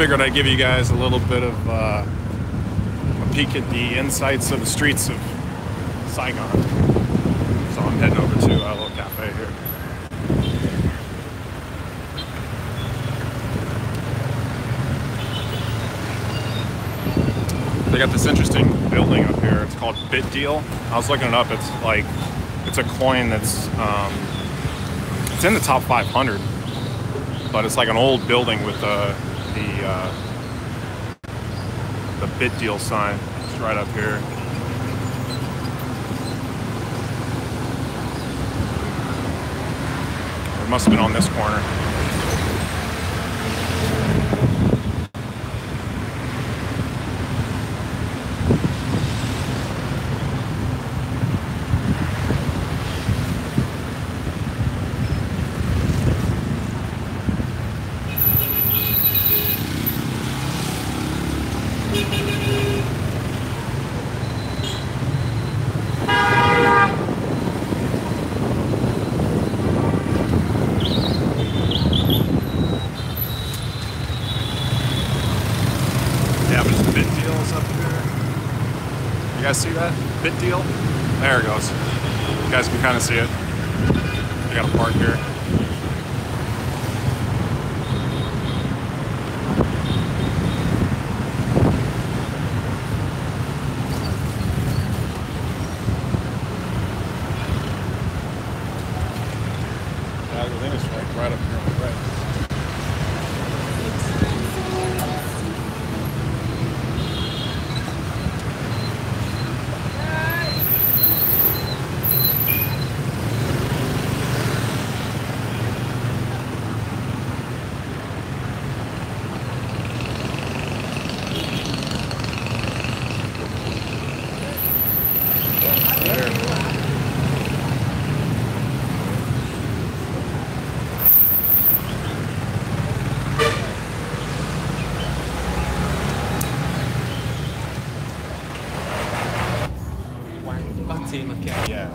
figured I'd give you guys a little bit of a peek at the insights of the streets of Saigon. So I'm heading over to a little cafe here. They got this interesting building up here. It's called Bit Deal. I was looking it up. It's like, it's a coin that's it's in the top 500, but it's like an old building with the Bit Deal sign. It's right up here. It must have been on this corner. You guys see that? Bit Deal? There it goes. You guys can kind of see it. I got a park here. Yeah, the thing is like right up here on the right. Yeah,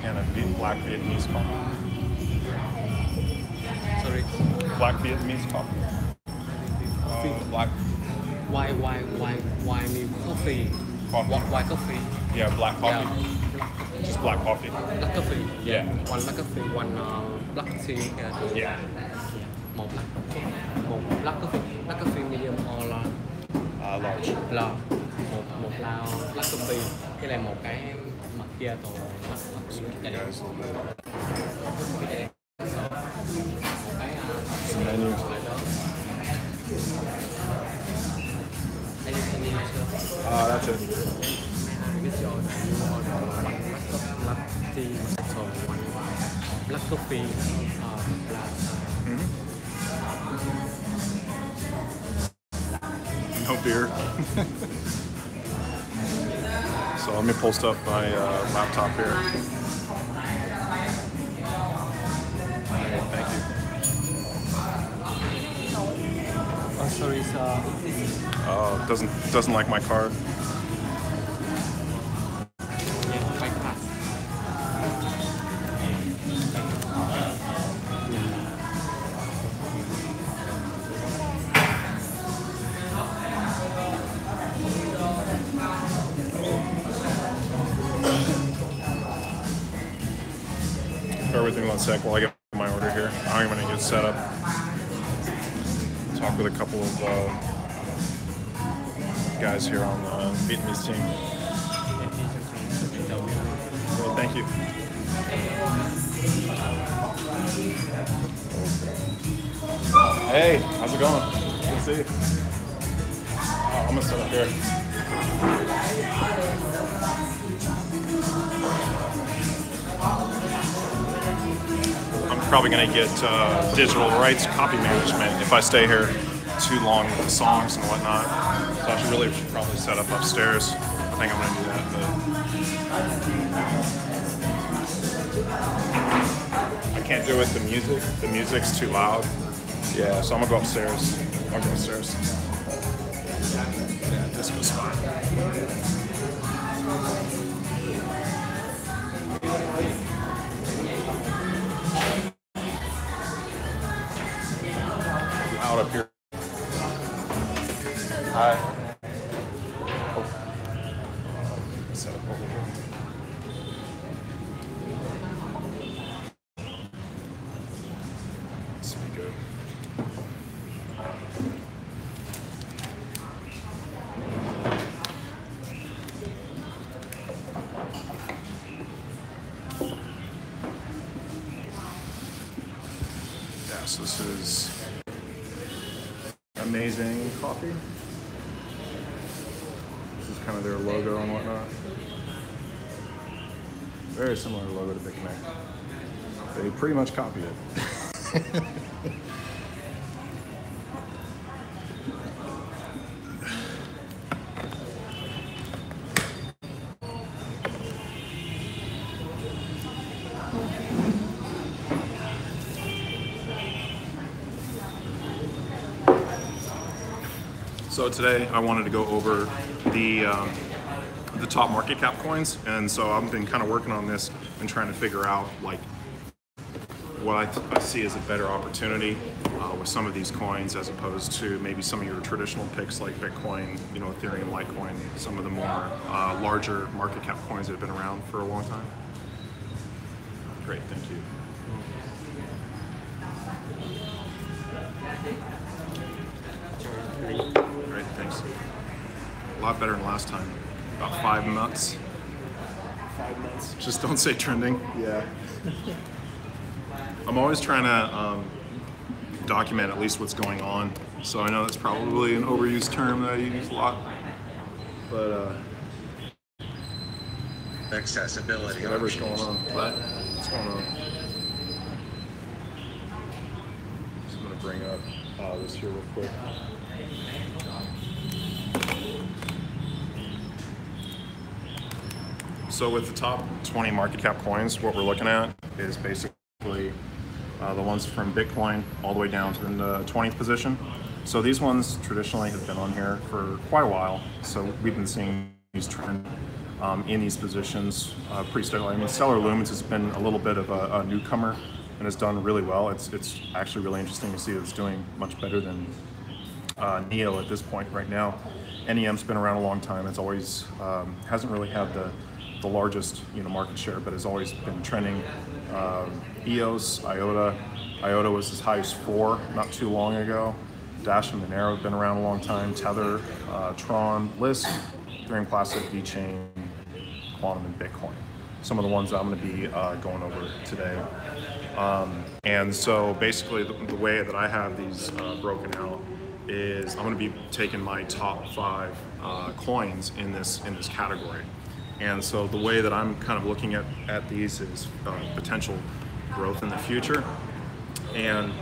and a black Vietnamese coffee. Sorry. Black Vietnamese coffee. Black. Why mean coffee? Why coffee? Yeah, black coffee. Yeah. Just black coffee. Black coffee. Yeah. One black coffee, one black tea. Yeah. Một black coffee. Black coffee medium or large? Large. Large. Một lao black coffee. Cái này một cái mặt kia còn Menu. That's it. Black coffee. No beer. So let me post up my laptop here. Thank you. Oh, sorry, sir. Oh, doesn't like my card. Bear with me 1 sec while I get my order here. I'm going to get set up. Talk with a couple of guys here on the Vietnamese team. Well, thank you. Hey, how's it going? Good to see you. Oh, I'm going to set up here. I'm probably going to get digital rights copy management if I stay here too long with the songs and whatnot. So I should probably set up upstairs. I think I'm going to do that. But I can't do it with the music. The music's too loud. Yeah, so I'm going to go upstairs. I'll go upstairs. Yeah, this was fine. Out up here. Set up over here. This will be good. Yeah, so this is amazing coffee. This is kind of their logo and whatnot. Very similar logo to Big Connect. They pretty much copied it. So today I wanted to go over the top market cap coins, and so I've been kind of working on this and trying to figure out like what I see as a better opportunity with some of these coins as opposed to maybe some of your traditional picks like Bitcoin, you know, Ethereum, Litecoin, some of the more larger market cap coins that have been around for a long time. Great, thank you. Great, thanks. A lot better than last time. About 5 months. 5 months. Just don't say trending. Yeah. I'm always trying to document at least what's going on. So I know that's probably an overused term that I use a lot. But accessibility. Whatever's going on. What's going on? Just gonna bring up this here real quick. So with the top 20 market cap coins, what we're looking at is basically the ones from Bitcoin all the way down to the 20th position. So these ones traditionally have been on here for quite a while. So we've been seeing these trend in these positions pretty steadily. I mean, Stellar Lumens has been a little bit of a newcomer and has done really well. It's actually really interesting to see that it's doing much better than NEO at this point right now. NEM's been around a long time. It's always hasn't really had the largest market share, but has always been trending. EOS, IOTA was as high as 4 not too long ago. Dash and Monero have been around a long time. Tether, Tron, Lisk, Ethereum Classic, VeChain, Quantum, and Bitcoin. Some of the ones I'm going to be going over today. And so basically the way that I have these broken out is I'm going to be taking my top 5 coins in this category. And so the way that I'm kind of looking at these is potential growth in the future. And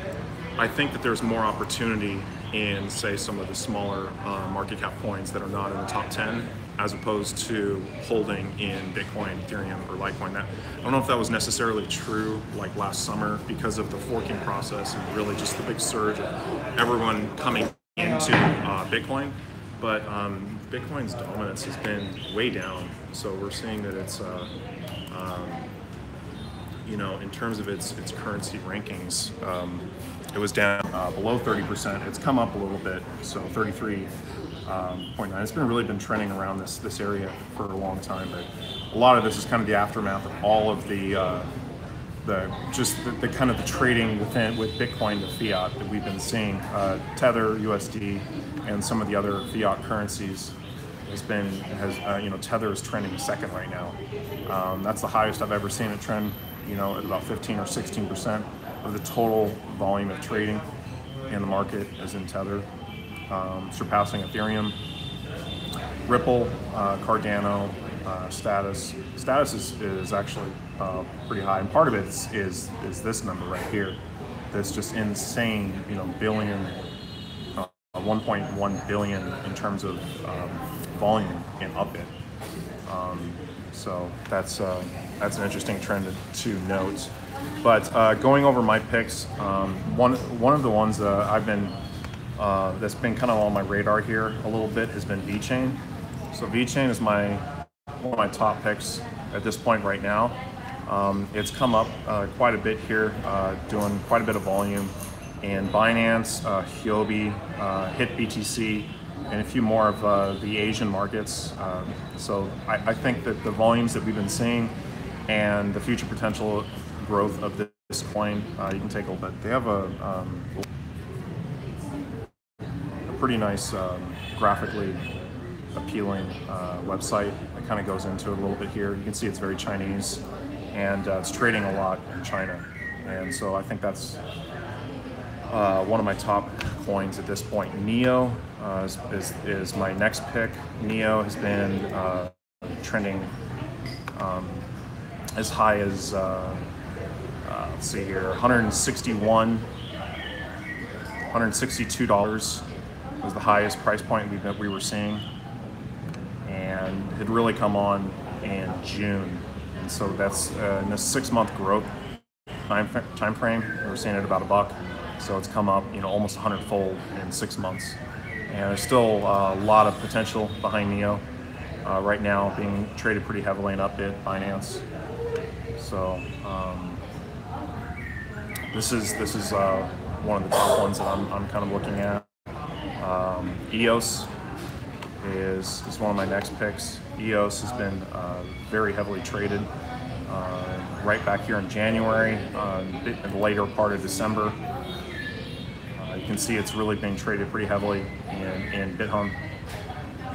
I think that there's more opportunity in, say, some of the smaller market cap coins that are not in the top 10, as opposed to holding in Bitcoin, Ethereum, or Litecoin. I don't know if that was necessarily true like last summer because of the forking process and really just the big surge of everyone coming into Bitcoin. But Bitcoin's dominance has been way down. So we're seeing that it's, in terms of its currency rankings, it was down below 30%. It's come up a little bit, so 33.9. It's really been trending around this area for a long time. But a lot of this is kind of the aftermath of all of the kind of the trading with Bitcoin, the fiat that we've been seeing. Tether, USD, and some of the other fiat currencies Tether is trending second right now. That's the highest I've ever seen it trend, at about 15 or 16% of the total volume of trading in the market is in Tether, surpassing Ethereum, Ripple, Cardano, Status. Status is actually pretty high, and part of it is this number right here. That's just insane, billion, 1.1 billion in terms of volume in Upbit. So that's an interesting trend to note. But going over my picks, one of the ones I've been that's been kind of on my radar here a little bit has been VeChain. So VeChain is one of my top picks at this point right now. It's come up quite a bit here, doing quite a bit of volume. And Binance, Huobi, HitBTC, and a few more of the Asian markets. So I think that the volumes that we've been seeing and the future potential growth of this coin, you can take a look at. They have a pretty nice graphically appealing website that kind of goes into it a little bit here. You can see it's very Chinese, and it's trading a lot in China. And so I think that's one of my top coins at this point. NEO is my next pick. NEO has been trending as high as, let's see here, $162 was the highest price point we were seeing, and had really come on in June. And so that's in a 6-month growth time frame, we're seeing it about $1. So it's come up, almost 100-fold in 6 months. And there's still a lot of potential behind NEO. Right now being traded pretty heavily in Upbit, Binance. So this is one of the top ones that I'm kind of looking at. EOS is one of my next picks. EOS has been very heavily traded right back here in January, in the later part of December. You can see it's really been traded pretty heavily in BitHum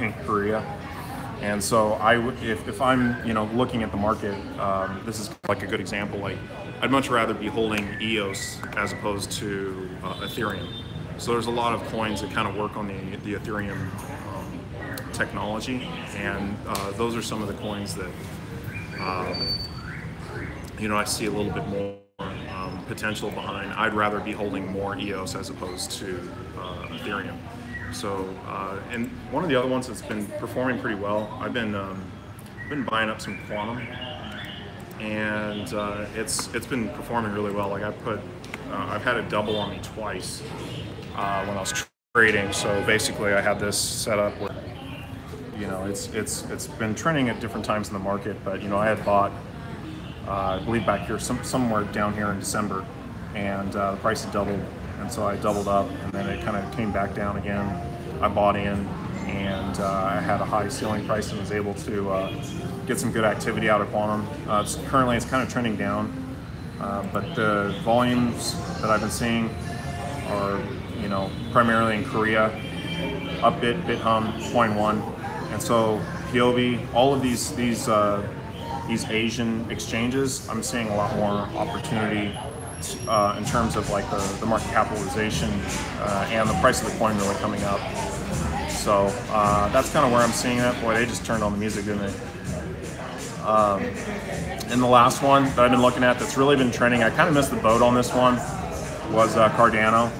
in Korea. And so if I'm looking at the market, this is like a good example. Like, I'd much rather be holding EOS as opposed to Ethereum. So there's a lot of coins that kind of work on the Ethereum technology, and those are some of the coins that I see a little bit more potential behind. I'd rather be holding more EOS as opposed to Ethereum. So, and one of the other ones that's been performing pretty well, I've been buying up some Quantum, and it's been performing really well. Like I've had it double on me twice when I was trading. So basically, I had this set up where it's been trending at different times in the market, but I had bought I believe back here somewhere down here in December, and the price had doubled. And so I doubled up, and then it kind of came back down again. I bought in, and I had a high ceiling price and was able to get some good activity out of Quantum. Currently, it's kind of trending down, but the volumes that I've been seeing are, primarily in Korea, Upbit, BitHum, Coin1, and so Huobi, all of these Asian exchanges, I'm seeing a lot more opportunity in terms of like the market capitalization and the price of the coin really coming up. So that's kind of where I'm seeing it. Boy, they just turned on the music, didn't they? And the last one that I've been looking at that's really been trending, I kind of missed the boat on this one, was Cardano.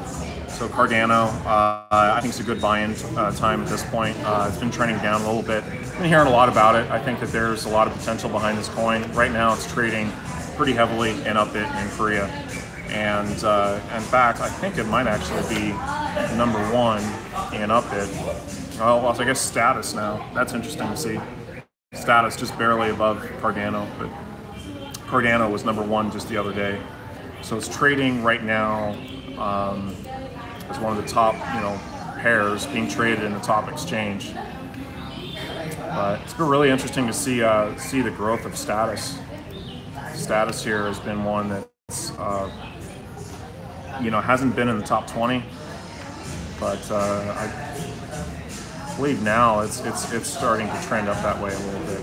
So Cardano, I think it's a good buy-in time at this point. It's been trending down a little bit. I've been hearing a lot about it. I think that there's a lot of potential behind this coin. Right now it's trading pretty heavily in Upbit in Korea. And in fact, I think it might actually be #1 in Upbit. Well, I guess status now. That's interesting to see. Status just barely above Cardano, but Cardano was #1 just the other day. So it's trading right now as one of the top, pairs being traded in the top exchange. It's been really interesting to see the growth of Status. Status here has been one that's hasn't been in the top 20, but I believe now it's starting to trend up that way a little bit.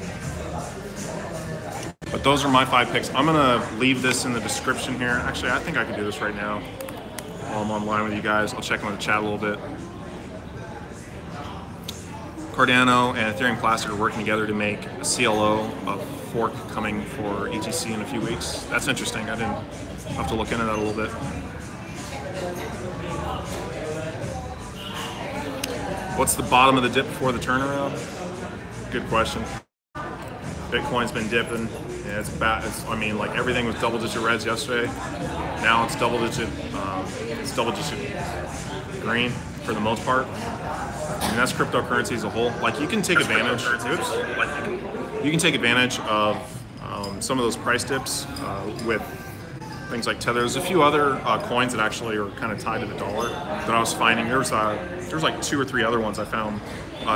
But those are my 5 picks. I'm gonna leave this in the description here. Actually, I think I can do this right now while I'm online with you guys. I'll check on the chat a little bit. Cardano and Ethereum Classic are working together to make a CLO, a fork coming for ETC in a few weeks. That's interesting. I didn't have to look into that a little bit. What's the bottom of the dip before the turnaround? Good question. Bitcoin's been dipping, and it's bad. Like everything was double-digit reds yesterday. Now it's double-digit green for the most part. And that's cryptocurrency as a whole. Like you can take advantage. You can take advantage of some of those price dips with things like Tether. There's a few other coins that actually are kind of tied to the dollar that I was finding. There's like 2 or 3 other ones I found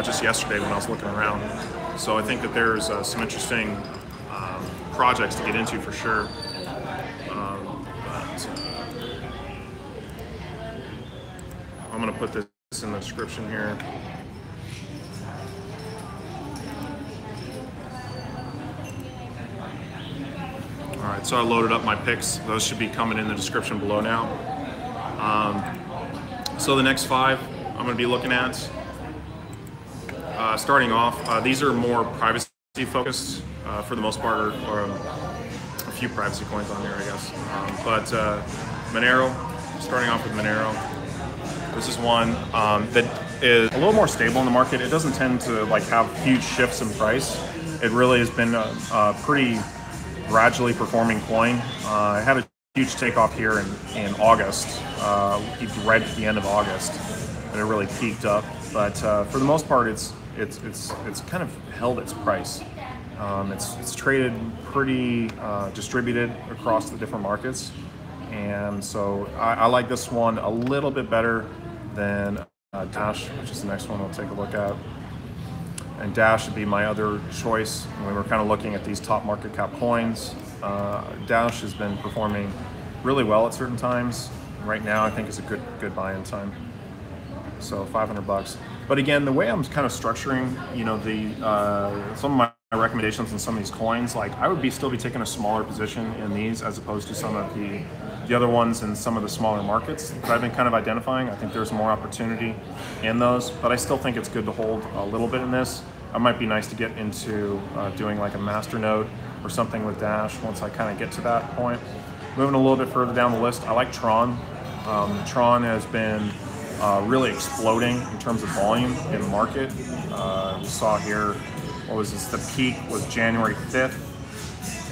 just yesterday when I was looking around. So I think that there's some interesting projects to get into for sure. I'm going to put this in the description here. All right, so I loaded up my picks. Those should be coming in the description below now. So the next 5 I'm going to be looking at. Starting off, these are more privacy focused for the most part, or a few privacy coins on here, I guess. But Monero, starting off with Monero. This is one that is a little more stable in the market. It doesn't tend to like have huge shifts in price. It really has been a pretty gradually performing coin. It had a huge takeoff here in August, right at the end of August, and it really peaked up. But for the most part, it's kind of held its price. It's traded pretty distributed across the different markets, and so I like this one a little bit better than Dash, which is the next one we'll take a look at. And Dash would be my other choice. And we were kind of looking at these top market cap coins. Dash has been performing really well at certain times. Right now, I think is a good buy-in time. So $500. But again, the way I'm kind of structuring, you know, some of my recommendations on some of these coins, like I would still be taking a smaller position in these as opposed to some of the other ones in some of the smaller markets that I've been kind of identifying. I think there's more opportunity in those, but I still think it's good to hold a little bit in this. It might be nice to get into doing like a master node or something with Dash once I kind of get to that point. Moving a little bit further down the list, I like Tron. Tron has been really exploding in terms of volume in the market. We saw here, what was this? The peak was January 5th.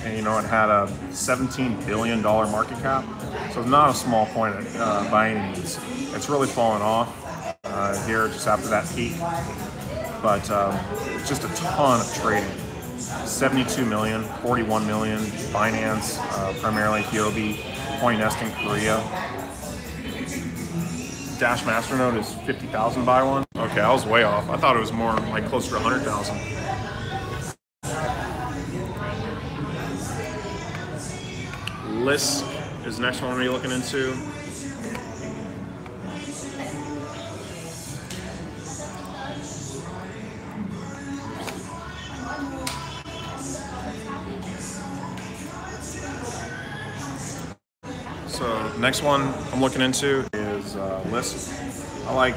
And, you know, it had a $17 billion market cap. So it's not a small coin by any means. It's really fallen off here just after that peak. But it's just a ton of trading. 72 million, 41 million, Binance, primarily Huobi, CoinNest in Korea. Dash Masternode is 50,000 buy one. Okay, I was way off. I thought it was more like closer to 100,000. Lisk is the next one we're looking into. So the next one I'm looking into is Lisk. I like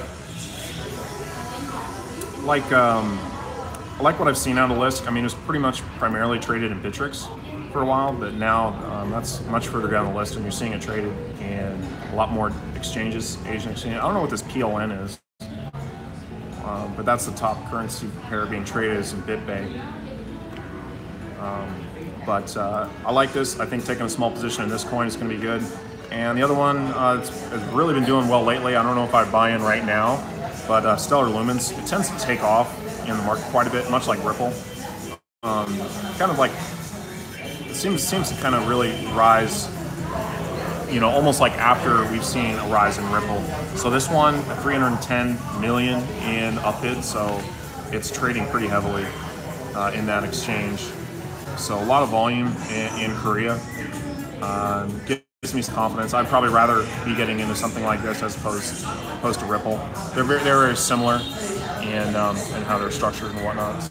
what I've seen out of Lisk. I mean, it was pretty much primarily traded in Bittrex for a while, but now that's much further down the list, and you're seeing it traded in a lot more exchanges, Asian exchanges. I don't know what this PLN is, but that's the top currency pair being traded is in BitBay. But I like this. I think taking a small position in this coin is going to be good. And the other one has really been doing well lately. I don't know if I'd buy in right now, but Stellar Lumens, it tends to take off in the market quite a bit, much like Ripple. Kind of like, it seems to kind of really rise, you know, almost like after we've seen a rise in Ripple. So this one, 310 million in upbid, so it's trading pretty heavily in that exchange. So a lot of volume in Korea. Gives me some confidence. I'd probably rather be getting into something like this as opposed to Ripple. They're very similar in how they're structured and whatnot.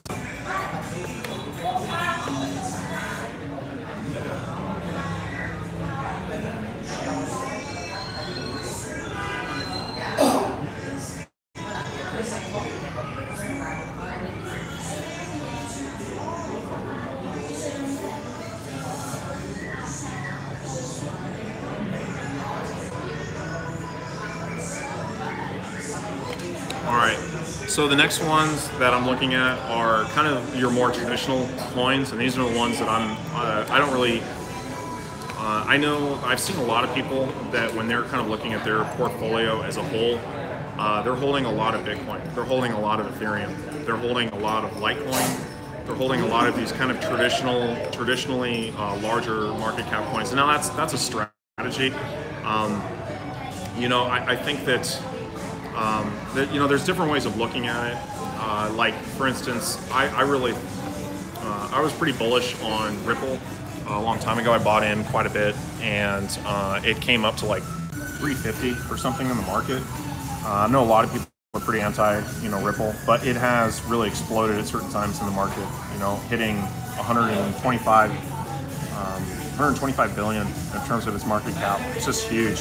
Alright, so the next ones that I'm looking at are kind of your more traditional coins, and these are the ones that I don't really, I know I've seen a lot of people that when they're kind of looking at their portfolio as a whole, they're holding a lot of Bitcoin, they're holding a lot of Ethereum, they're holding a lot of Litecoin, they're holding a lot of these kind of traditionally larger market cap coins. And now that's a strategy. strategy. You know, I think that, you know, there's different ways of looking at it. Like, for instance, I really, I was pretty bullish on Ripple a long time ago. I bought in quite a bit, and it came up to like 350 or something in the market. I know a lot of people are pretty anti, you know, Ripple, but it has really exploded at certain times in the market, you know, hitting 125 billion in terms of its market cap. It's just huge.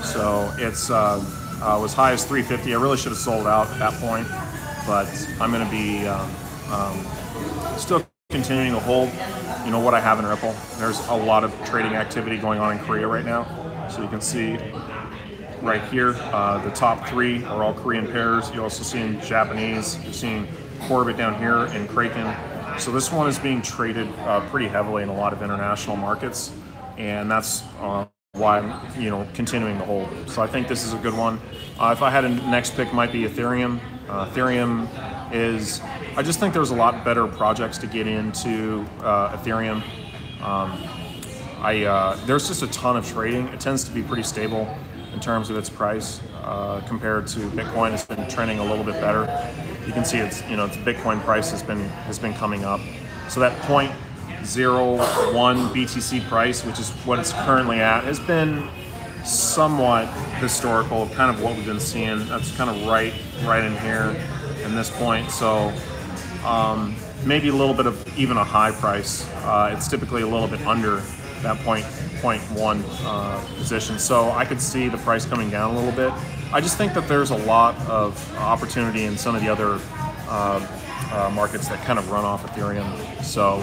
So it's was high as 350. I really should have sold out at that point, but I'm going to be still continuing to hold, you know, what I have in Ripple. There's a lot of trading activity going on in Korea right now. So you can see right here, the top three are all Korean pairs. You're also seeing Japanese. You're seeing Corbett down here in Kraken. So this one is being traded pretty heavily in a lot of international markets, and that's why I'm, you know, continuing to hold. So I think this is a good one. If I had a next pick, might be Ethereum. Ethereum is, I just think there's a lot better projects to get into Ethereum. There's just a ton of trading. It tends to be pretty stable in terms of its price compared to Bitcoin. It's been trending a little bit better. You can see its, you know, its Bitcoin price has been coming up. So that 0.01 BTC price, which is what it's currently at, has been somewhat historical, kind of what we've been seeing. That's kind of right in here in this point. So maybe a little bit of even a high price. It's typically a little bit under that 0.1 position. So I could see the price coming down a little bit. I just think that there's a lot of opportunity in some of the other markets that kind of run off Ethereum. So,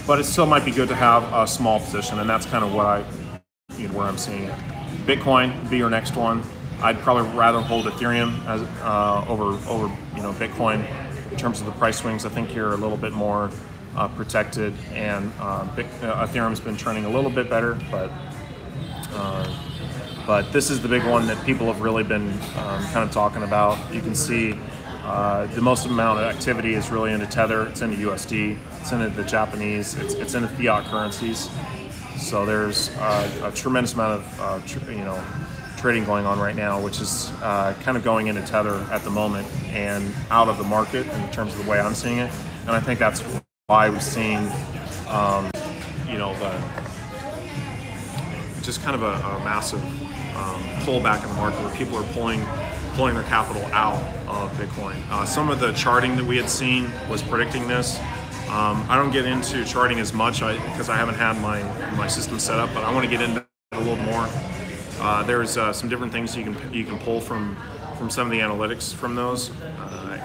but it still might be good to have a small position, and that's kind of what where I'm seeing it. Bitcoin would be your next one. I'd probably rather hold Ethereum as over you know, Bitcoin in terms of the price swings. I think you're a little bit more protected, and Ethereum's been trending a little bit better, but this is the big one that people have really been kind of talking about. You can see the most amount of activity is really into Tether. It's into USD. It's into the Japanese. It's into fiat currencies. So there's a tremendous amount of you know, trading going on right now, which is kind of going into Tether at the moment and out of the market in terms of the way I'm seeing it. And I think that's why we've seen you know, just kind of a massive pullback in the market where people are pulling their capital out of Bitcoin. Some of the charting that we had seen was predicting this. I don't get into charting as much because I haven't had my system set up, but I want to get into it a little more. There's some different things you can pull from some of the analytics from those,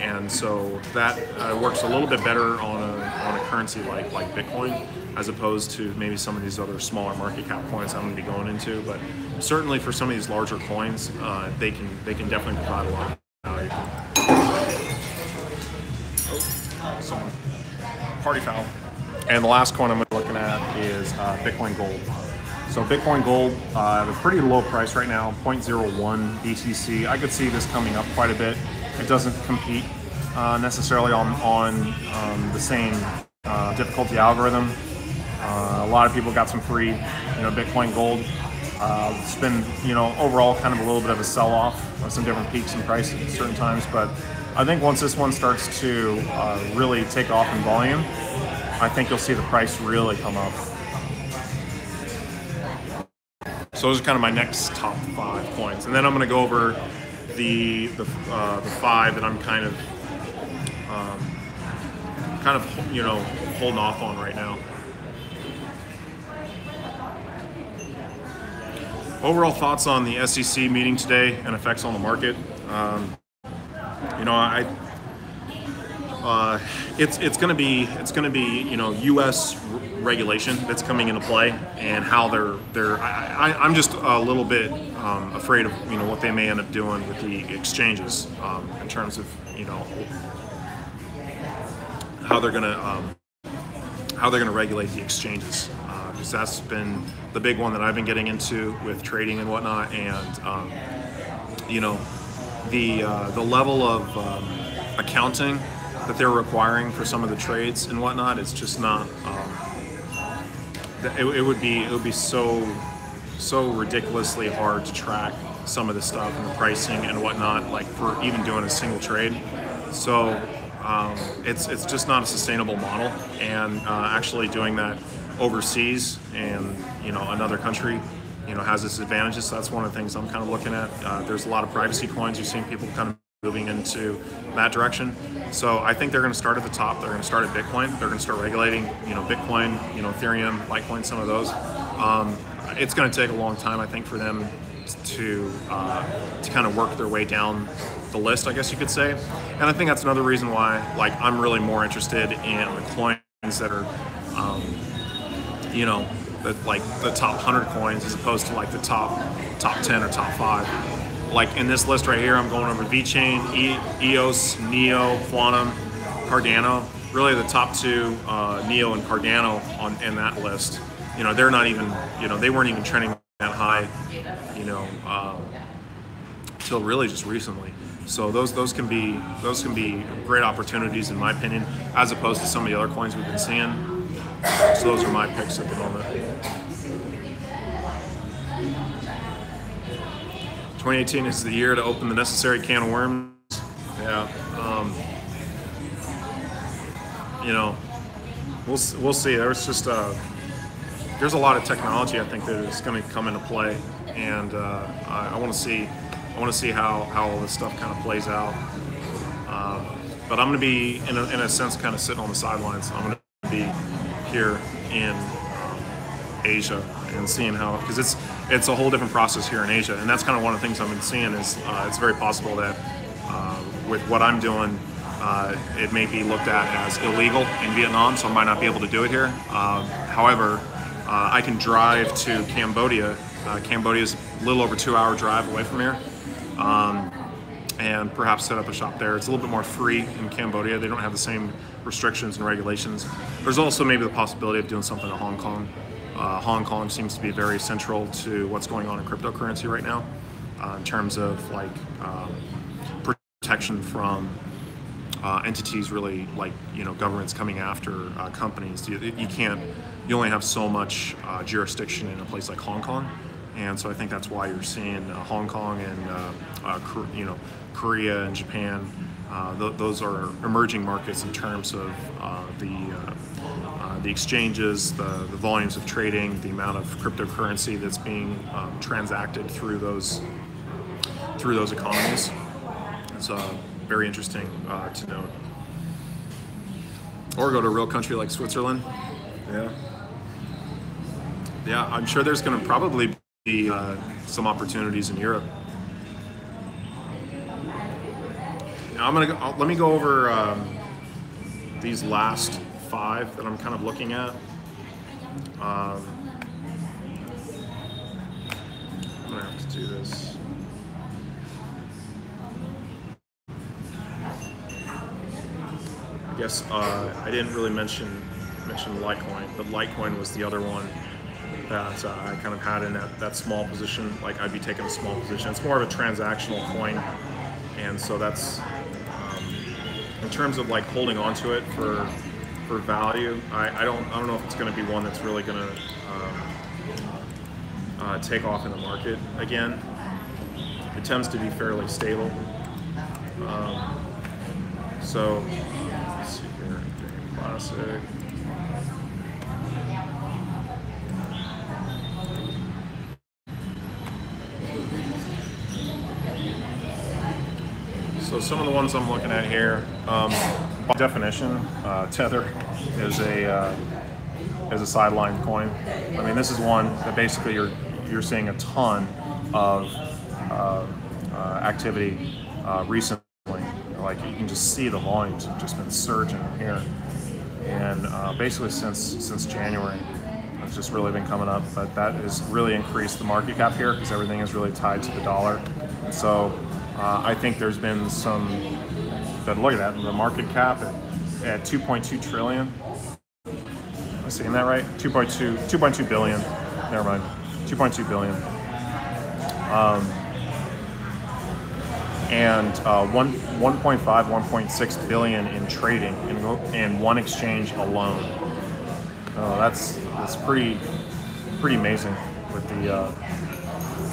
and so that works a little bit better on a currency like Bitcoin, as opposed to maybe some of these other smaller market cap coins I'm going to be going into. But certainly for some of these larger coins, they can definitely provide a lot of value. Oh, someone. Party foul. And the last coin I'm looking at is Bitcoin Gold. So Bitcoin Gold at a pretty low price right now, 0.01 BTC. I could see this coming up quite a bit. It doesn't compete necessarily on the same difficulty algorithm. A lot of people got some free, you know, Bitcoin Gold. It's been, you know, overall kind of a little bit of a sell-off with some different peaks in price at certain times, but I think once this one starts to really take off in volume, I think you'll see the price really come up. So those are kind of my next top 5 coins, and then I'm going to go over the 5 that I'm kind of you know, holding off on right now. Overall thoughts on the SEC meeting today and effects on the market. You know, it's going to be you know, U.S. regulation that's coming into play, and how I'm just a little bit afraid of, you know, what they may end up doing with the exchanges in terms of, you know, how they're going to regulate the exchanges, because that's been the big one that I've been getting into with trading and whatnot, and you know, the level of accounting that they're requiring for some of the trades and whatnot, it's just not. It would be so so ridiculously hard to track some of the stuff and the pricing and whatnot, like for even doing a single trade. So it's just not a sustainable model, and actually doing that overseas and another country has its advantages. So that's one of the things I'm kind of looking at. There's a lot of privacy coins. You've seen people kind of moving into that direction. So I think they're going to start at the top. They're going to start at Bitcoin. They're going to start regulating, Bitcoin, Ethereum, Litecoin, some of those. It's going to take a long time, I think, for them to kind of work their way down the list, I guess you could say. And I think that's another reason why, I'm really more interested in the coins that are, the top 100 coins as opposed to the top 10 or top 5. In this list right here, I'm going over VeChain, EOS, Neo, Quantum, Cardano. Really, the top 2, Neo and Cardano, in that list. They're not even, they weren't even trending that high, till really just recently. So those can be great opportunities, in my opinion, as opposed to some of the other coins we've been seeing. So those are my picks at the moment. 2018 is the year to open the necessary can of worms. Yeah. We'll see. There's a lot of technology, I think, that is going to come into play, and I want to see how all this stuff kind of plays out. But I'm going to be in a sense kind of sitting on the sidelines. I'm going to be here in Asia and seeing how, because it's a whole different process here in Asia, and that's kind of one of the things I've been seeing is it's very possible that with what I'm doing, it may be looked at as illegal in Vietnam, so I might not be able to do it here. However, I can drive to Cambodia. Cambodia is a little over 2-hour drive away from here, and perhaps set up a shop there. It's a little bit more free in Cambodia. They don't have the same restrictions and regulations. There's also maybe the possibility of doing something in Hong Kong. Hong Kong seems to be very central to what's going on in cryptocurrency right now, in terms of protection from entities, really, governments coming after companies. You only have so much jurisdiction in a place like Hong Kong, and so I think that's why you're seeing Hong Kong and Korea and Japan. Those are emerging markets in terms of the exchanges, the volumes of trading, the amount of cryptocurrency that's being transacted through those economies. It's very interesting to note. Or go to a real country like Switzerland. Yeah, I'm sure there's going to probably be some opportunities in Europe. Now let me go over these last 5 that I'm kind of looking at. I'm gonna have to do this. I guess I didn't really mention Litecoin, but Litecoin was the other one that I kind of had in that small position. I'd be taking a small position. It's more of a transactional coin, and so that's in terms of holding on to it for value. I don't know if it's going to be one that's really going to take off in the market again. It tends to be fairly stable. So let's see here, Classic. So some of the ones I'm looking at here, by definition, Tether is a sideline coin. I mean, this is one that basically you're seeing a ton of activity recently. You can just see the volumes have just been surging here, and basically since January, it's just really been coming up. But that has really increased the market cap here because everything is really tied to the dollar. So I think there's been some. But look at that, the market cap at 2.2 trillion. Am I saying that right? 2.2 billion. Never mind. 2.2 billion. And 1.5, 1.6 billion in trading in one exchange alone. That's pretty amazing. with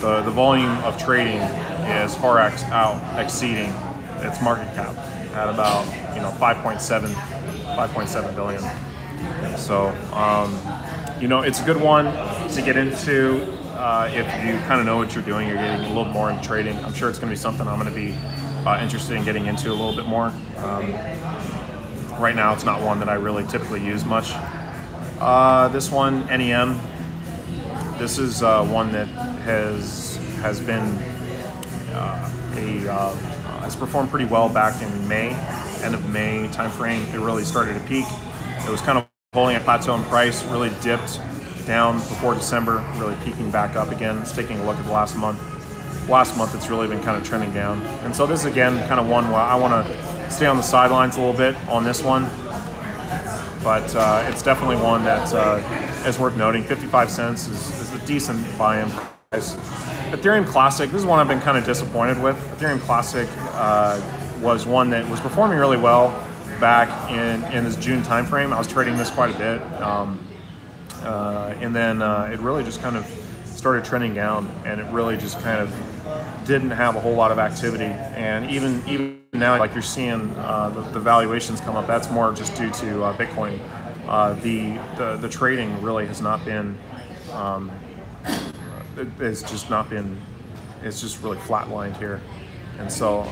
the volume of trading is far exceeding its market cap at about 5.7 billion. So it's a good one to get into if you kind of know what you're doing. You're getting a little more into trading. I'm sure it's going to be something I'm going to be interested in getting into a little bit more. Right now, it's not one that I really typically use much. This one, NEM. This is one that has been has performed pretty well back in May, end of May timeframe. It really started to peak. It was kind of holding a plateau in price, really dipped down before December, really peaking back up again. It's taking a look at the last month. Last month, it's really been kind of trending down. And so this is, again, kind of one where I want to stay on the sidelines a little bit on this one. But it's definitely one that is worth noting. 55 cents is a decent buy-in price. Ethereum Classic, this is one I've been kind of disappointed with. Ethereum Classic was one that was performing really well back in this June timeframe. I was trading this quite a bit. And then it really just kind of started trending down, and it really just kind of didn't have a whole lot of activity. And even now, like you're seeing the valuations come up, that's more just due to Bitcoin. The trading really has not been, it's just really flatlined here. And so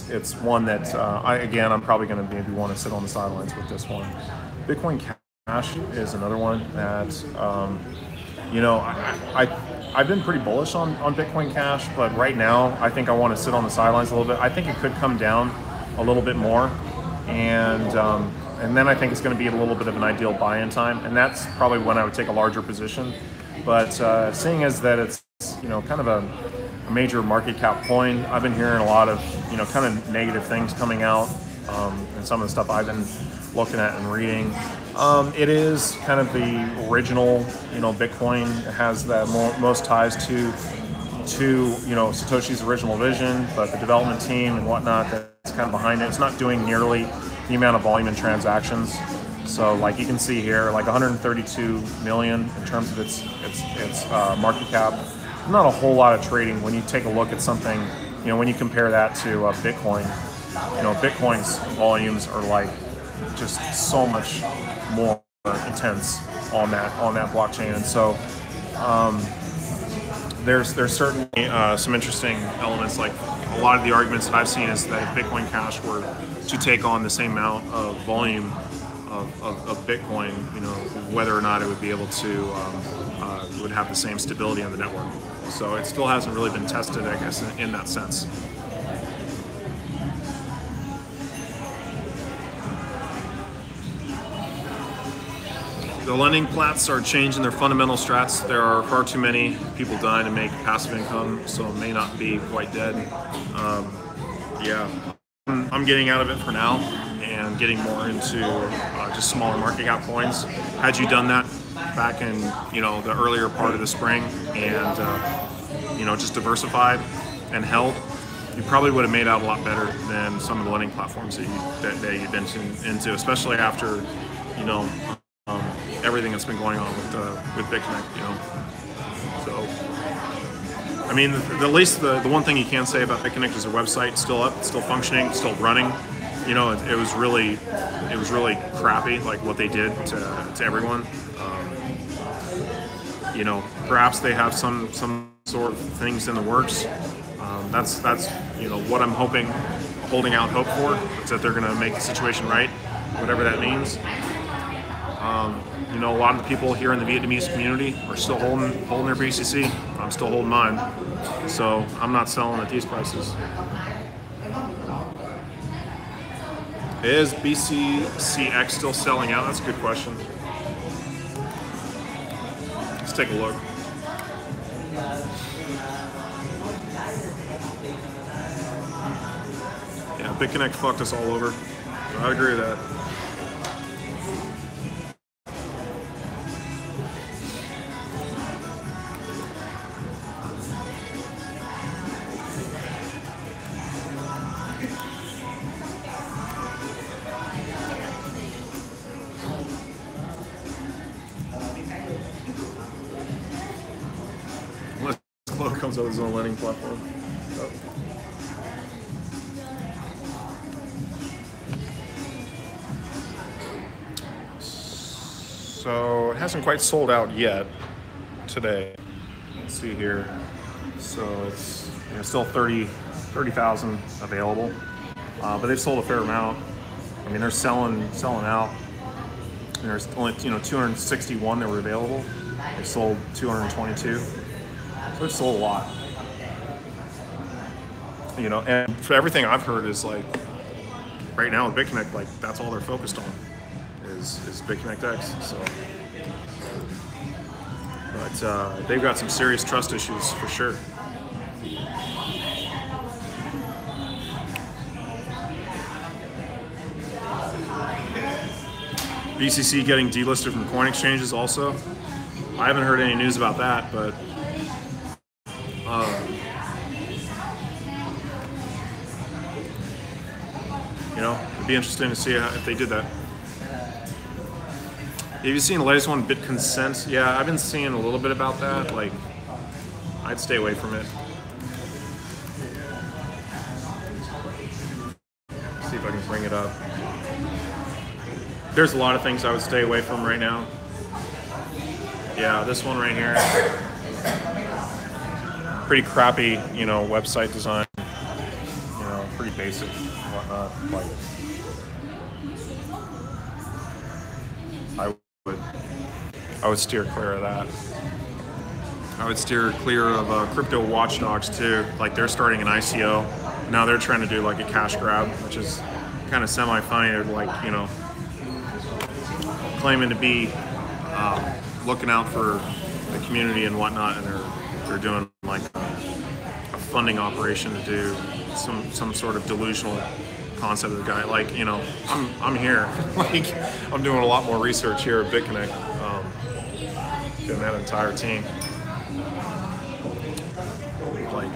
it's one that I'm probably going to maybe want to sit on the sidelines with this one. Bitcoin Cash is another one that I've been pretty bullish on Bitcoin Cash, but right now I think I want to sit on the sidelines a little bit. I think it could come down a little bit more, and then I think it's going to be a little bit of an ideal buy-in time, and that's probably when I would take a larger position. But seeing as that it's kind of a major market cap coin, I've been hearing a lot of kind of negative things coming out, and some of the stuff I've been looking at and reading. It is kind of the original, Bitcoin. It has the most ties to Satoshi's original vision, but the development team and whatnot that's kind of behind it, it's not doing nearly the amount of volume and transactions. So like you can see here, like 132 million in terms of its market cap. Not a whole lot of trading when you take a look at something, when you compare that to Bitcoin. Bitcoin's volumes are like just so much more intense on that blockchain, and so there's certainly some interesting elements. Like a lot of the arguments that I've seen is that if Bitcoin Cash were to take on the same amount of volume of Bitcoin, whether or not it would be able to would have the same stability on the network. So it still hasn't really been tested, I guess, in that sense. The lending plats are changing their fundamental strats. There are far too many people dying to make passive income, so it may not be quite dead. I'm getting out of it for now and getting more into just smaller market cap coins. Had you done that back in the earlier part of the spring and just diversified and held, you probably would have made out a lot better than some of the lending platforms that you've been into, especially after everything that's been going on with BitConnect. So I mean, at least the one thing you can say about BitConnect is their website. It's still up, it's still functioning, it's still running. It was really crappy, like what they did to everyone. Perhaps they have some sort of things in the works. That's what I'm holding out hope for, is that they're going to make the situation right, whatever that means. A lot of the people here in the Vietnamese community are still holding their BCC. I'm still holding mine, so I'm not selling at these prices. Is BCCX still selling out? That's a good question. Let's take a look. Yeah, BitConnect fucked us all over. So I'd agree with that. coins other than a lending platform. So it hasn't quite sold out yet today. Let's see here. So it's still 30,000 available, but they've sold a fair amount. I mean, they're selling out. And there's only 261 that were available. They sold 222. So they've sold a lot. And for everything I've heard is like right now with BitConnect, like that's all they're focused on is BitConnect X. So, but they've got some serious trust issues for sure. BCC getting delisted from coin exchanges also. I haven't heard any news about that, but it'd be interesting to see if they did that. Have you seen the latest one, BitConsent? Yeah, I've been seeing a little bit about that. Like, I'd stay away from it. See if I can bring it up. There's a lot of things I would stay away from right now. Yeah, this one right here. Pretty crappy, website design. Pretty basic and whatnot. Like, I would steer clear of that. I would steer clear of crypto watchdogs too. Like they're starting an ICO. Now they're trying to do like a cash grab, which is kind of semi-funny. They're like, claiming to be looking out for the community and whatnot, and they're doing like a funding operation to do some sort of delusional concept of the guy. Like, I'm here. Like, I'm doing a lot more research here at BitConnect. Getting that entire team. Like,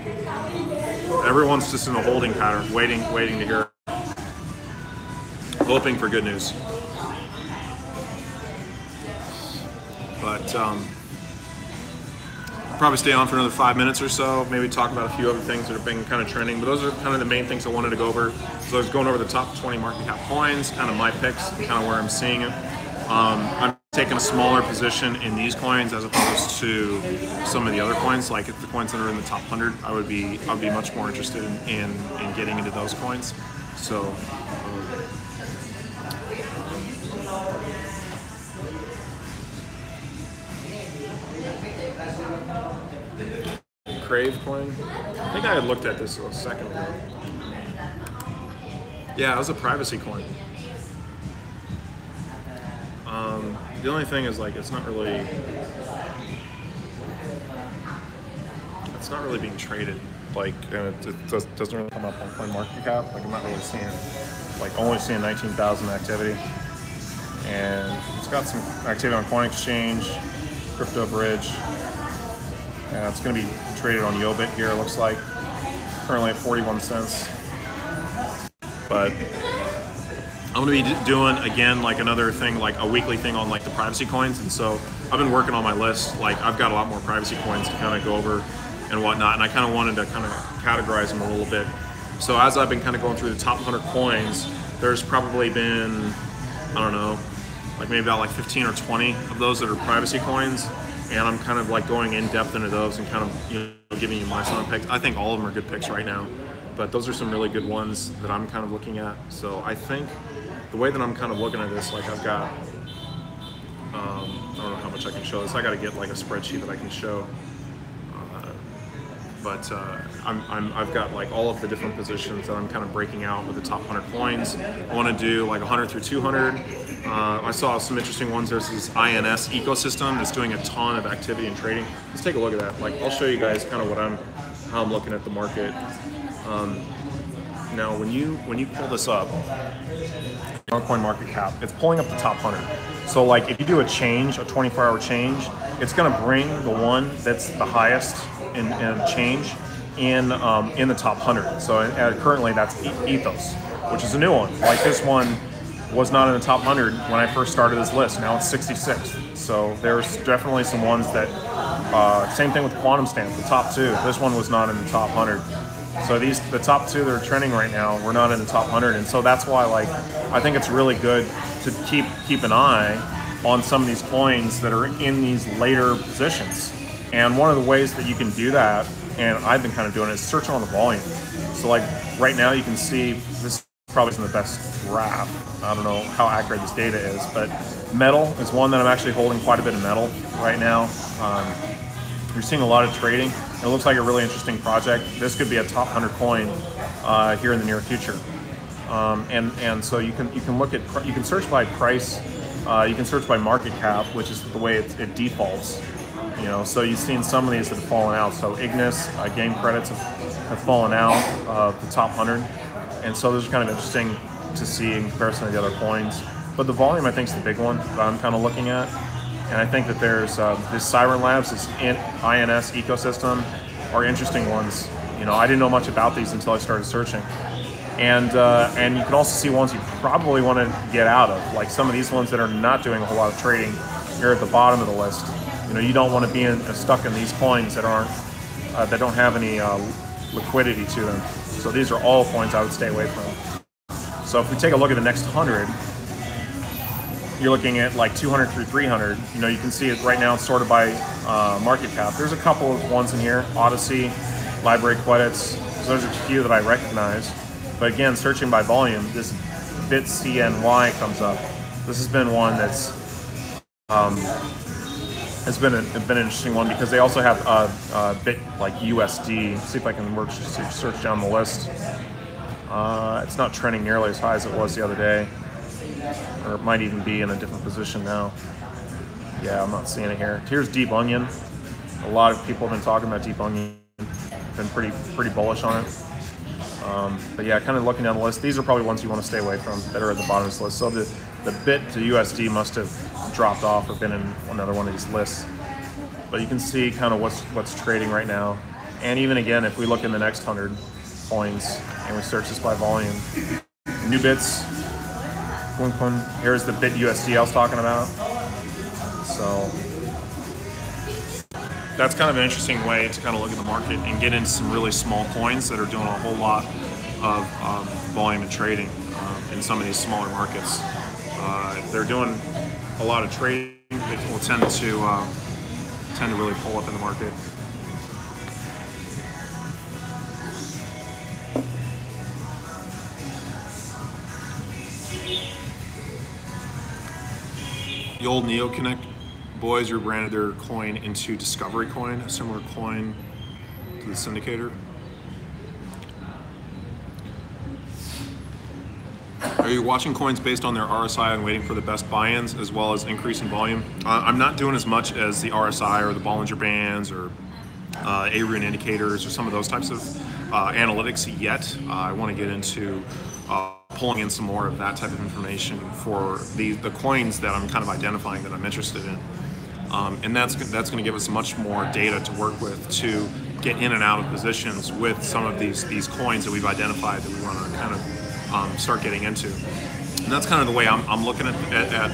everyone's just in a holding pattern, waiting to hear, hoping for good news. But I'll probably stay on for another 5 minutes or so, maybe talk about a few other things that have been kind of trending. But those are kind of the main things I wanted to go over. So I was going over the top 20 market cap coins, kind of my picks, and kind of where I'm seeing it. I'm taking a smaller position in these coins as opposed to some of the other coins. Like if the coins that are in the top 100, I'd be much more interested in getting into those coins. So. Crave coin. I think I had looked at this a second ago. Yeah, it was a privacy coin. The only thing is, like, it's not really being traded. Like, and it doesn't really come up on CoinMarketCap. Like, I'm not really seeing, like, only seeing 19,000 activity. And it's got some activity on Coin Exchange, Crypto Bridge. And it's going to be traded on Yobit here, it looks like. Currently at 41 cents. But I'm going to be doing, again, like another thing, like a weekly thing on like the privacy coins. And so I've been working on my list. Like I've got a lot more privacy coins to kind of go over and whatnot. And I kind of wanted to kind of categorize them a little bit. So as I've been kind of going through the top 100 coins, there's probably been, I don't know, like maybe about like 15 or 20 of those that are privacy coins. And I'm kind of like going in depth into those and kind of, giving you my strong picks. I think all of them are good picks right now, but those are some really good ones that I'm kind of looking at. So I think the way that I'm kind of looking at this, like I've got, I don't know how much I can show this. I got to get like a spreadsheet that I can show. I've got like all of the different positions that I'm kind of breaking out with the top 100 coins. I want to do like 100 through 200. I saw some interesting ones. There's this INS ecosystem that's doing a ton of activity and trading. Let's take a look at that. Like I'll show you guys kind of how I'm looking at the market. Now, when you pull this up on CoinMarketCap, it's pulling up the top 100. So like if you do a change, a 24-hour change, it's going to bring the one that's the highest in change in the top 100. So currently that's Ethos, which is a new one. Like this one was not in the top 100 when I first started this list. Now it's 66th. So there's definitely some ones that, same thing with Quantum Stamp, the top 2. This one was not in the top 100. So the top 2 that are trending right now were not in the top 100. And so that's why, like, I think it's really good to keep an eye on some of these coins that are in these later positions. And one of the ways that you can do that, and I've been kind of doing it, is searching on the volume. So like right now you can see, this probably isn't the best graph. I don't know how accurate this data is, but metal is one that I'm actually holding quite a bit of metal right now. You're seeing a lot of trading. It looks like a really interesting project. This could be a top 100 coin here in the near future. And so you can look at, you can search by price, you can search by market cap, which is the way it defaults. You know, so you've seen some of these that have fallen out. So Ignis, game credits have fallen out of the top 100. And so those are kind of interesting to see in comparison to the other coins. But the volume, I think, is the big one that I'm kind of looking at. And I think that there's this Siren Labs, this INS ecosystem are interesting ones. You know, I didn't know much about these until I started searching. And you can also see ones you probably want to get out of, like some of these ones that are not doing a whole lot of trading here at the bottom of the list. You know, you don't want to be stuck in these coins that aren't that don't have any liquidity to them. So these are all coins I would stay away from. So if we take a look at the next 100, you're looking at like 200 through 300. You know, you can see it right now sorted by market cap. There's a couple of ones in here, Odyssey, Library Credits. So there's a few that I recognize. But again, searching by volume, this BitCNY comes up. This has been one that's has been an interesting one because they also have bit like USD. See if I can search down the list. It's not trending nearly as high as it was the other day, or it might even be in a different position now. Yeah, I'm not seeing it here. Here's Deep Onion. A lot of people have been talking about Deep Onion. Been pretty bullish on it. But yeah, kind of looking down the list, these are probably ones you want to stay away from that are at the bottom of this list. So the bit to USD must have dropped off or been in another one of these lists. But you can see kind of what's trading right now. And even again, if we look in the next 100 coins and we search this by volume, new bits, here's the bit USD I was talking about. So that's kind of an interesting way to kind of look at the market and get into some really small coins that are doing a whole lot of volume and trading in some of these smaller markets. If they're doing a lot of trading, they will tend to really pull up in the market. The old NeoConnect boys rebranded their coin into Discovery Coin, a similar coin to the Syndicator. Are you watching coins based on their RSI and waiting for the best buy-ins as well as increase in volume? I'm not doing as much as the RSI or the Bollinger Bands or A-Rune indicators or some of those types of analytics yet. I want to get into pulling in some more of that type of information for the coins that I'm kind of identifying that I'm interested in. And that's going to give us much more data to work with to get in and out of positions with some of these coins that we've identified that we want to kind of start getting into. And that's kind of the way I'm looking at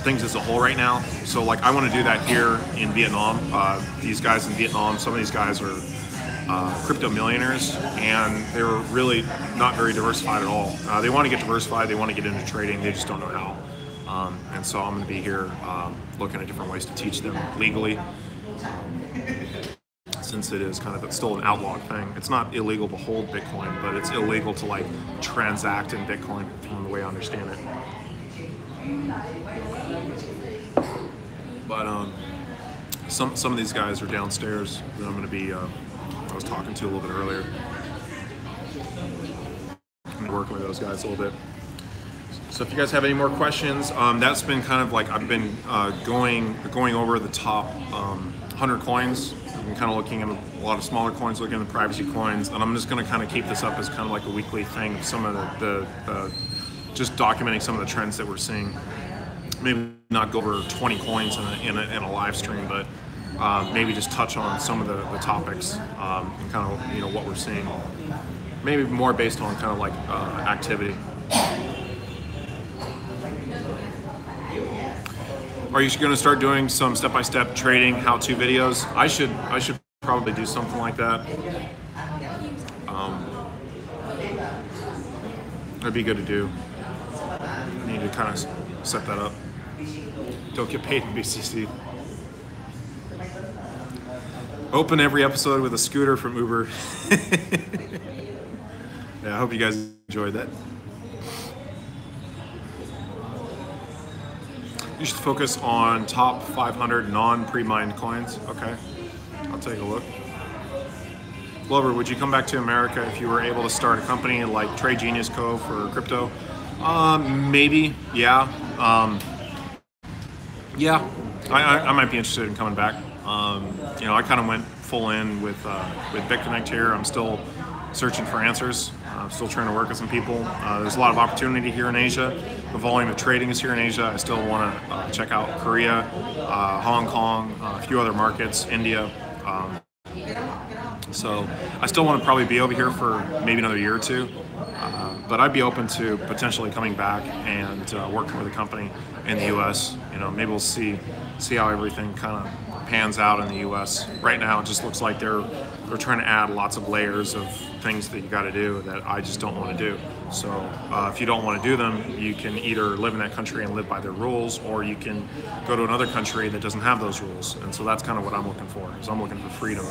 things as a whole right now. So like I want to do that here in Vietnam. These guys in Vietnam, some of these guys are crypto millionaires, and they're really not very diversified at all. They want to get diversified, they want to get into trading, they just don't know how. And so I'm going to be here looking at different ways to teach them legally, since it is kind of still an outlawed thing. It's not illegal to hold Bitcoin, but it's illegal to like transact in Bitcoin from the way I understand it. But some of these guys are downstairs that I'm going to be I was talking to a little bit earlier. I'm working with those guys a little bit. So if you guys have any more questions, that's been kind of like I've been going over the top 100 coins. I've been kind of looking at a lot of smaller coins, looking at the privacy coins, and I'm just going to kind of keep this up as kind of like a weekly thing. Some of the just documenting some of the trends that we're seeing. Maybe not go over 20 coins in a live stream, but maybe just touch on some of the topics and kind of what we're seeing. Maybe more based on kind of like activity. Are you going to start doing some step-by-step trading how-to videos? I should probably do something like that. That'd be good to do. I need to kind of set that up. Don't get paid in BCC. Open every episode with a scooter from Uber. Yeah, I hope you guys enjoyed that. You should focus on top 500 non-pre-mined coins. Okay, I'll take a look. Glover, would you come back to America if you were able to start a company like Trade Genius Co. for crypto? Maybe, yeah. Yeah, I might be interested in coming back. You know, I kind of went full in with BitConnect here. I'm still searching for answers. I'm still trying to work with some people. There's a lot of opportunity here in Asia. The volume of trading is here in Asia. I still want to check out Korea, Hong Kong, a few other markets, India. So I still want to probably be over here for maybe another year or two. But I'd be open to potentially coming back and working with a company in the U.S. You know, maybe we'll see how everything kind of pans out in the U.S. Right now, it just looks like they're trying to add lots of layers of things that you got to do that I just don't want to do. So if you don't want to do them, you can either live in that country and live by their rules, or you can go to another country that doesn't have those rules. And so that's kind of what I'm looking for. Is I'm looking for freedom.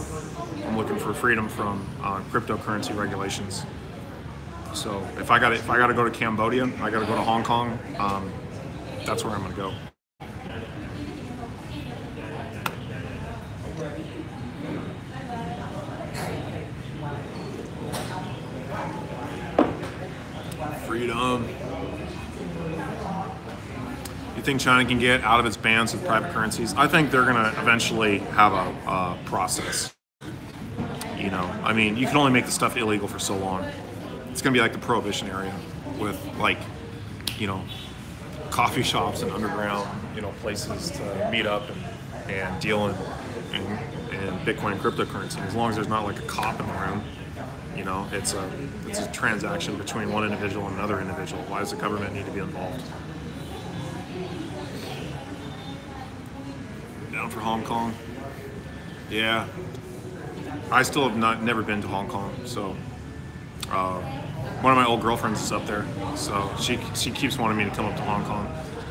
I'm looking for freedom from cryptocurrency regulations. So if I got to go to Cambodia, I got to go to Hong Kong. That's where I'm going to go. Freedom. You think China can get out of its bans of private currencies? I think they're going to eventually have a process. You know, I mean, you can only make the stuff illegal for so long. It's going to be like the prohibition area with, like, you know, coffee shops and underground, you know, places to meet up and deal in Bitcoin and cryptocurrency. As long as there's not like a cop in the room, you know, it's a transaction between one individual and another individual. Why does the government need to be involved? Down for Hong Kong? Yeah. I still have never been to Hong Kong, so one of my old girlfriends is up there, so she keeps wanting me to come up to Hong Kong.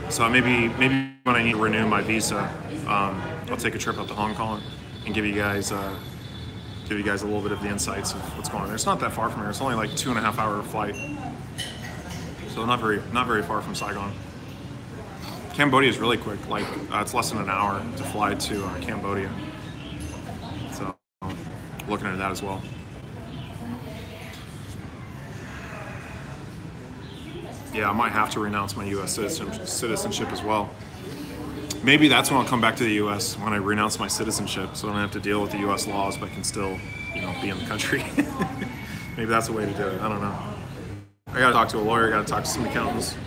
So maybe when I need to renew my visa, I'll take a trip up to Hong Kong and give you guys a little bit of the insights of what's going on there. It's not that far from here. It's only like 2.5 hour flight, so not very far from Saigon. Cambodia is really quick. Like it's less than an hour to fly to Cambodia. So looking at that as well. Yeah, I might have to renounce my U.S. citizenship as well. Maybe that's when I'll come back to the U.S. when I renounce my citizenship, so I don't have to deal with the U.S. laws, but can still, you know, be in the country. Maybe that's a way to do it. I don't know. I got to talk to a lawyer. I got to talk to some accountants.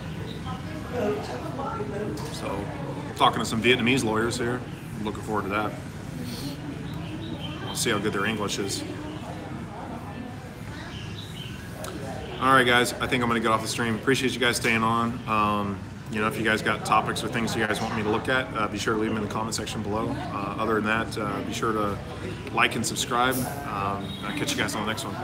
So, talking to some Vietnamese lawyers here. I'm looking forward to that. We'll see how good their English is. All right, guys, I think I'm going to get off the stream. Appreciate you guys staying on. You know, if you guys got topics or things you guys want me to look at, be sure to leave them in the comment section below. Other than that, be sure to like and subscribe. I'll catch you guys on the next one.